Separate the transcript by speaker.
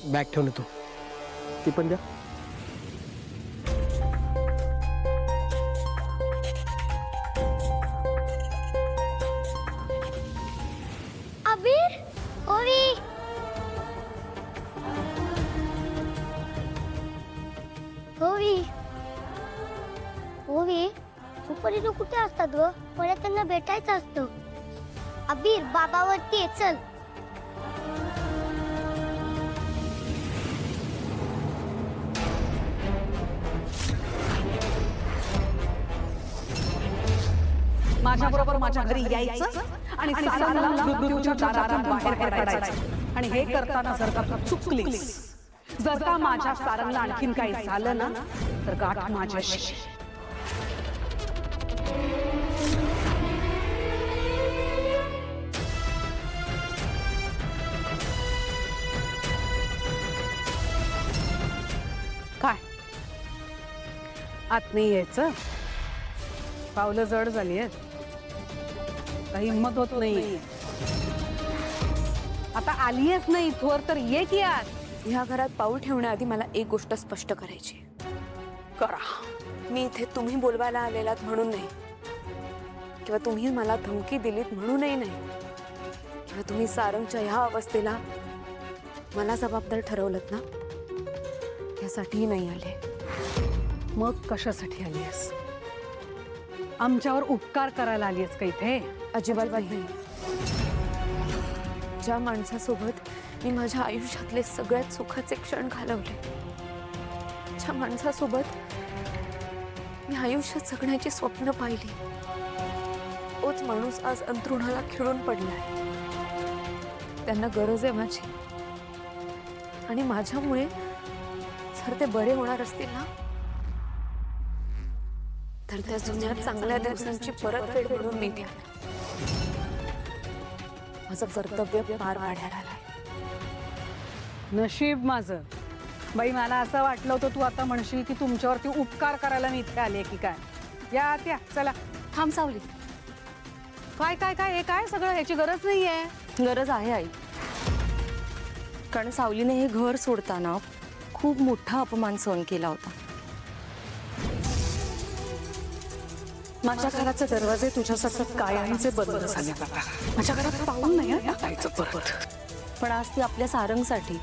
Speaker 1: Bag ठेवून येतो. ती पण द्या.
Speaker 2: अबीर, ओवी, ओवी, ओवी, सुपरीनं कुठे असतात ग? मला त्यांना भेटायचं असतं. अबीर, बाबावरती आहे, चल.
Speaker 3: माझ्याबरोबर माझ्या घरी यायचं आणि सारंगला मृत्यूच्या दारातून बाहेर काढायचं. आणि हे करताना जर का तू चुकलीस, जर का माझ्या सारंगला आणखीन काही झालं ना, तर गाठ माझ्याशी. काय आत नाही यायचं? पावलं जड झाली आहेत, काही हिंमत होत नाही. आता आलीयच नाही इथवर तर ये की आत.
Speaker 4: ह्या घरात पाऊल ठेवण्याआधी मला एक गोष्ट स्पष्ट करायची.
Speaker 3: करा.
Speaker 4: मी इथे तुम्ही बोलवायला आलेलात म्हणून नाही, किंवा तुम्ही मला धमकी दिलीत म्हणूनही नाही, किंवा तुम्ही सारंगच्या ह्या अवस्थेला मला जबाबदार ठरवलंत ना, यासाठीही नाही आले.
Speaker 3: मग कशासाठी आलीयस? आमच्यावर उपकार करायला आलीयस का इथे?
Speaker 4: अजिबात नाही. ज्या माणसासोबत मी माझ्या आयुष्यातले सगळ्यात सुखाचे क्षण घालवले, ज्या माणसासोबत मी आयुष्यात जगण्याची स्वप्न पाहिली, तोच माणूस आज अंथरुणाला खिळून पडलाय. त्यांना गरज आहे माझी, आणि माझ्यामुळे जर ते बरे होणार असतील ना, तर त्या जुन्या चांगल्या दिवसांची परतफेड म्हणून मी द्या. माझं कर्तव्य पार पाडायला आलंय.
Speaker 3: नशीब माझं बाई. मला असं वाटलं होतं तू आता म्हणशील की तुमच्यावरती उपकार करायला मी इथे आले की काय. या त्या चला.
Speaker 4: थांब सावली.
Speaker 3: काय काय काय हे काय सगळं? ह्याची गरज नाहीये.
Speaker 5: गरज आहे आई, कारण सावलीने हे घर सोडताना खूप मोठा अपमान सहन केला होता.
Speaker 3: माझ्या घराचे दरवाजे तुझ्यासाठी कायमचे बंद झाले बाबा. माझ्या घरात पाऊल नाही टाकायचं परत.
Speaker 5: पण आज ती आपल्या सारंगसाठी